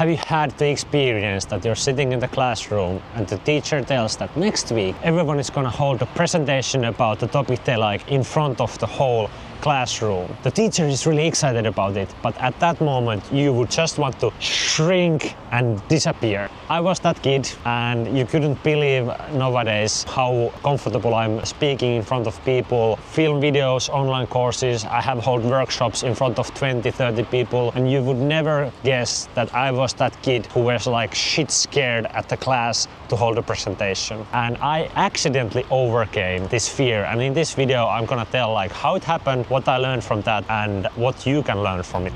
Have you had the experience that you're sitting in the classroom and the teacher tells that next week everyone is gonna hold a presentation about the topic they like in front of the whole classroom? The teacher is really excited about it, but at that moment you would just want to shrink and disappear. I was that kid, and you couldn't believe nowadays how comfortable I'm speaking in front of people. Film videos, online courses, I have held workshops in front of 20, 30 people, and you would never guess that I was that kid who was like shit scared at the class to hold a presentation. And I accidentally overcame this fear, and in this video I'm gonna tell like how it happened, what I learned from that, and what you can learn from it.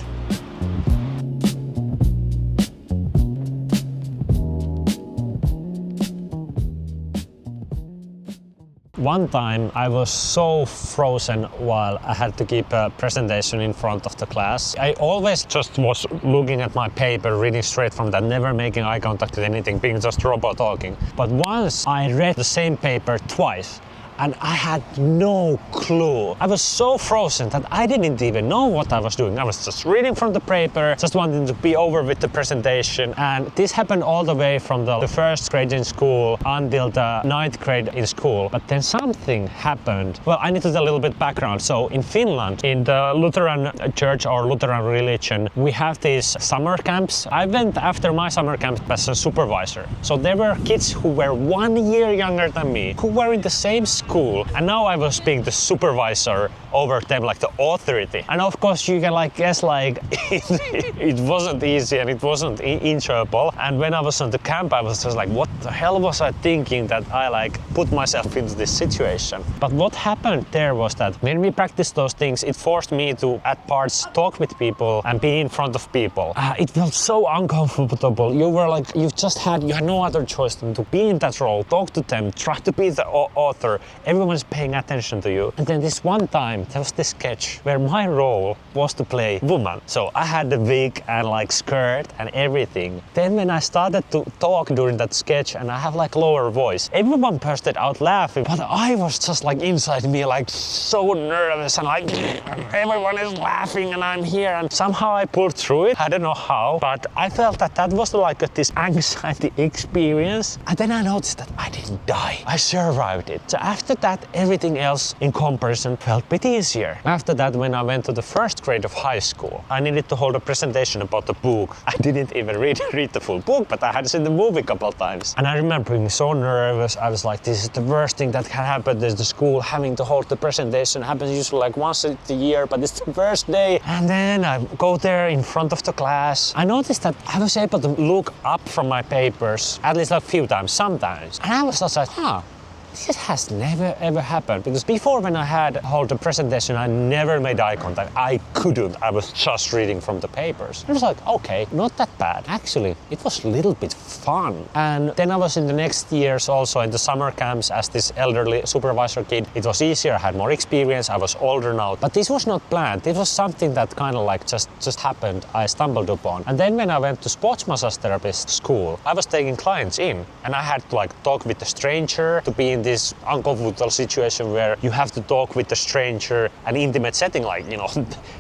One time I was so frozen while I had to give a presentation in front of the class. I always just was looking at my paper, reading straight from that, never making eye contact with anything, being just a robot talking. But once I read the same paper twice, and I had no clue. I was so frozen that I didn't even know what I was doing. I was just reading from the paper, just wanting to be over with the presentation. And this happened all the way from the first grade in school until the 9th grade in school. But then something happened. Well, I need to tell a little bit background. So in Finland, in the Lutheran church or Lutheran religion, we have these summer camps. I went after my summer camp as a supervisor. So there were kids who were 1 year younger than me, who were in the same school, and now I was being the supervisor over them, like the authority. And of course you can like guess like it wasn't easy and it wasn't enjoyable. And when I was on the camp, I was just like, what the hell was I thinking that I like put myself into this situation? But what happened there was that when we practiced those things, it forced me to at parts talk with people and be in front of people. It felt so uncomfortable. You were like, you had no other choice than to be in that role, talk to them, try to be the author. Everyone's paying attention to you. And then this one time, there was this sketch where my role was to play woman. So I had the wig and like skirt and everything. Then when I started to talk during that sketch and I have like lower voice, everyone bursted out laughing. But I was just like inside me like so nervous and like everyone is laughing and I'm here. And somehow I pulled through it. I don't know how, but I felt that that was like this anxiety experience. And then I noticed that I didn't die. I survived it. So after that, everything else in comparison felt a bit easier. After that, when I went to the first grade of high school, I needed to hold a presentation about the book. I didn't even read the full book, but I had seen the movie a couple of times. And I remember being so nervous. I was like, this is the worst thing that can happen. There's the school having to hold the presentation. It happens usually like once a year, but it's the first day. And then I go there in front of the class. I noticed that I was able to look up from my papers at least like a few times, sometimes. And I was just like, this has never ever happened, because before when I had hold a presentation, I never made eye contact. I couldn't. I was just reading from the papers. It was like, okay, not that bad. Actually, it was a little bit fun. And then I was in the next years also in the summer camps as this elderly supervisor kid. It was easier. I had more experience. I was older now. But this was not planned. It was something that kind of like just happened. I stumbled upon. And then when I went to sports massage therapist school, I was taking clients in, and I had to like talk with a stranger, to be in this uncomfortable situation where you have to talk with a stranger, an intimate setting, like, you know,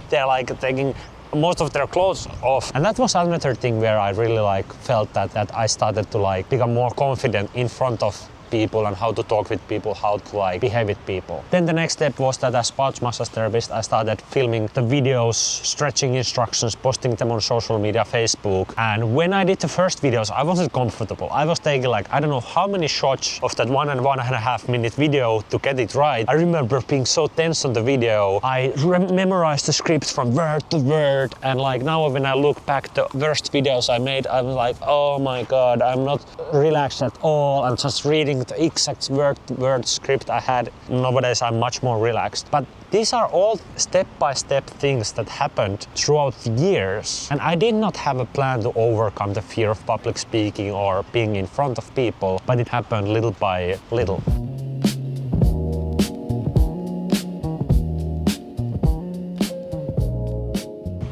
they're like taking most of their clothes off. And that was another thing where I really like felt that I started to like become more confident in front of people and how to talk with people, how to like behave with people. Then the next step was that as sports massage therapist, I started filming the videos, stretching instructions, posting them on social media, Facebook. And when I did the first videos, I wasn't comfortable. I was taking like, I don't know how many shots of that 1 and 1.5 minute video to get it right. I remember being so tense on the video. I memorized the script from word to word. And like now when I look back the worst videos I made, I was like, oh my God, I'm not relaxed at all. I'm just reading the exact word script I had. Nowadays I'm much more relaxed. But these are all step-by-step things that happened throughout the years. And I did not have a plan to overcome the fear of public speaking or being in front of people, but it happened little by little.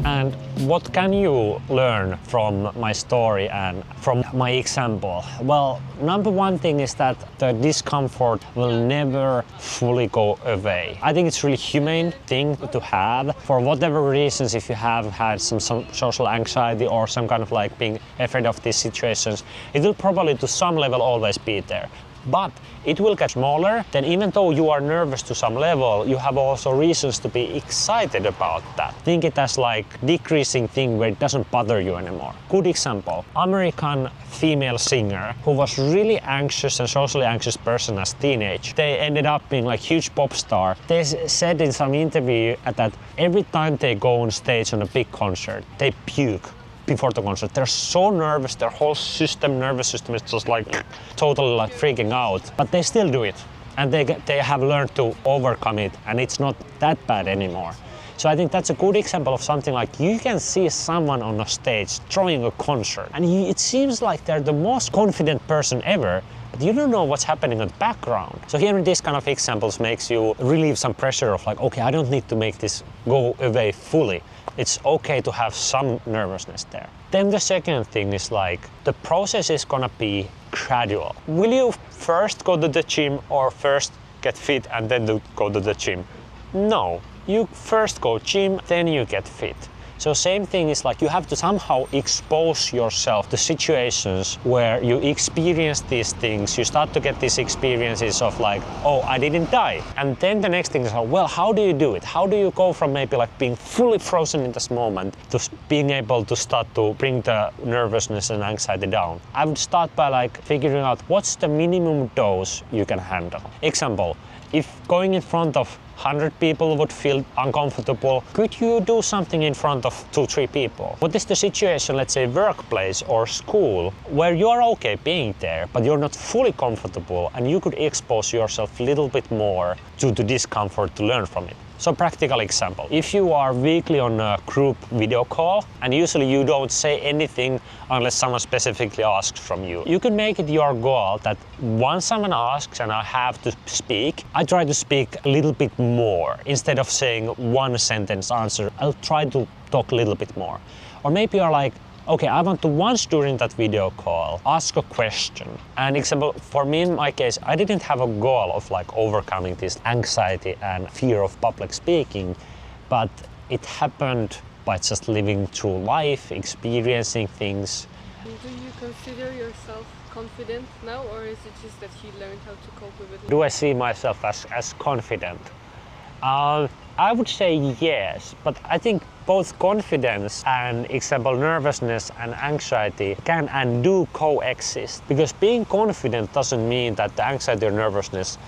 And what can you learn from my story and from my example? Well, number one thing is that the discomfort will never fully go away. I think it's really humane thing to have. For whatever reasons, if you have had some social anxiety or some kind of like being afraid of these situations, it will probably to some level always be there. But it will get smaller, then even though you are nervous to some level, you have also reasons to be excited about that. Think it as like decreasing thing where it doesn't bother you anymore. Good example, American female singer who was really anxious and socially anxious person as teenage. They ended up being like huge pop star. They said in some interview that every time they go on stage on a big concert, they puke before the concert. They're so nervous, their whole nervous system is just like totally like freaking out. But they still do it. And they have learned to overcome it, and it's not that bad anymore. So I think that's a good example of something like you can see someone on a stage throwing a concert, and it seems like they're the most confident person ever, but you don't know what's happening in the background. So hearing these kind of examples makes you relieve some pressure of like, okay, I don't need to make this go away fully. It's okay to have some nervousness there. Then the second thing is like, the process is gonna be gradual. Will you first go to the gym or first get fit and then go to the gym? No, you first go gym, then you get fit. So same thing is like you have to somehow expose yourself to situations where you experience these things. You start to get these experiences of like, oh, I didn't die. And then the next thing is, well, how do you do it? How do you go from maybe like being fully frozen in this moment to being able to start to bring the nervousness and anxiety down? I would start by like figuring out what's the minimum dose you can handle. Example, if going in front of 100 people would feel uncomfortable, could you do something in front of 2-3 people? What is the situation, let's say workplace or school, where you are okay being there, but you're not fully comfortable and you could expose yourself a little bit more to the discomfort to learn from it? So practical example, if you are weekly on a group video call and usually you don't say anything unless someone specifically asks from you, you can make it your goal that once someone asks and I have to speak, I try to speak a little bit more. Instead of saying one sentence answer, I'll try to talk a little bit more. Or maybe you're like, okay, I want to once during that video call ask a question. And example, for me in my case, I didn't have a goal of like overcoming this anxiety and fear of public speaking, but it happened by just living through life, experiencing things. Do you consider yourself confident now, or is it just that you learned how to cope with it? Do I see myself as confident? I would say yes, but I think both confidence and, example, nervousness and anxiety can and do coexist. Because being confident doesn't mean that the anxiety or nervousness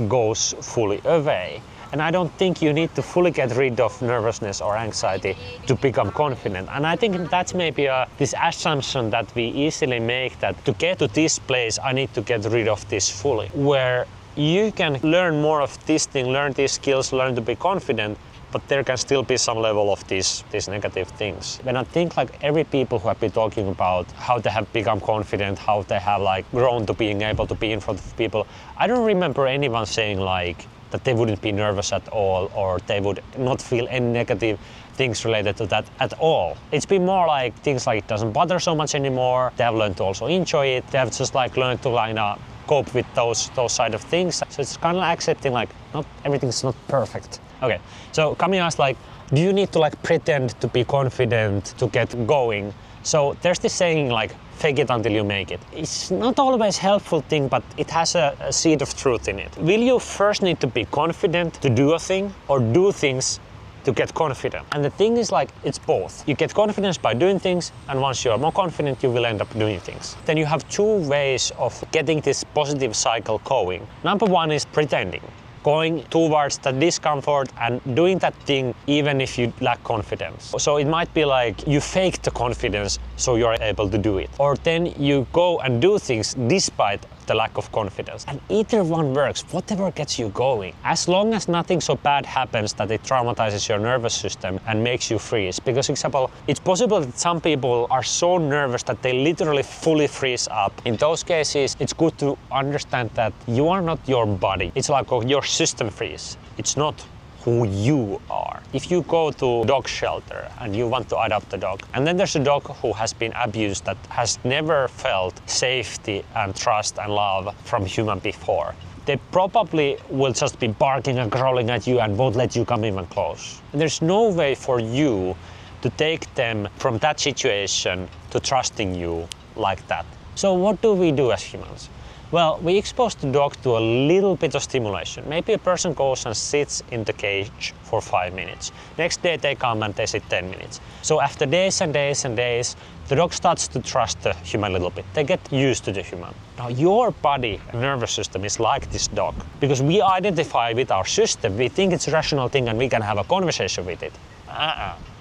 goes fully away. And I don't think you need to fully get rid of nervousness or anxiety to become confident. And I think that's maybe this assumption that we easily make, that to get to this place, I need to get rid of this fully. Where you can learn more of this thing, learn these skills, learn to be confident, but there can still be some level of these negative things. When I think like every people who have been talking about how they have become confident, how they have like grown to being able to be in front of people, I don't remember anyone saying like that they wouldn't be nervous at all, or they would not feel any negative things related to that at all. It's been more like things like it doesn't bother so much anymore. They have learned to also enjoy it. They have just like learned to cope with those side of things. So it's kind of accepting like not everything's not perfect. Okay, so coming asked like, do you need to like pretend to be confident to get going? So there's this saying like, fake it until you make it. It's not always a helpful thing, but it has a seed of truth in it. Will you first need to be confident to do a thing, or do things to get confident? And the thing is like, it's both. You get confidence by doing things, and once you're more confident, you will end up doing things. Then you have two ways of getting this positive cycle going. Number one is pretending. Going towards the discomfort and doing that thing even if you lack confidence. So it might be like you fake the confidence so you're able to do it. Or then you go and do things despite the lack of confidence. And either one works, whatever gets you going. As long as nothing so bad happens that it traumatizes your nervous system and makes you freeze. Because, example, it's possible that some people are so nervous that they literally fully freeze up. In those cases, it's good to understand that you are not your body. It's like your system freeze. It's not who you are. If you go to dog shelter and you want to adopt a dog, and then there's a dog who has been abused that has never felt safety and trust and love from human before, they probably will just be barking and growling at you and won't let you come even close. And there's no way for you to take them from that situation to trusting you like that. So what do we do as humans? Well, we expose the dog to a little bit of stimulation. Maybe a person goes and sits in the cage for 5 minutes. Next day they come and they sit 10 minutes. So after days and days and days, the dog starts to trust the human a little bit. They get used to the human. Now your body and nervous system is like this dog because we identify with our system. We think it's a rational thing and we can have a conversation with it.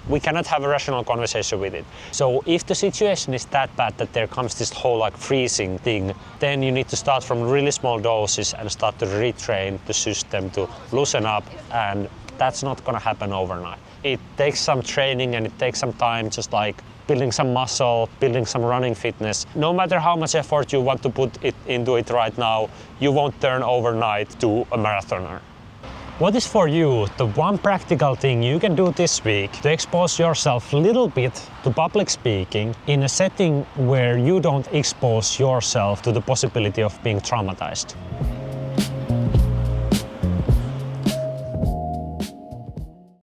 We cannot have a rational conversation with it. So if the situation is that bad that there comes this whole like freezing thing, then you need to start from really small doses and start to retrain the system to loosen up, and that's not gonna happen overnight. It takes some training and it takes some time, just like building some muscle, building some running fitness. No matter how much effort you want to put into it right now, you won't turn overnight to a marathoner. What is for you the one practical thing you can do this week to expose yourself a little bit to public speaking in a setting where you don't expose yourself to the possibility of being traumatized?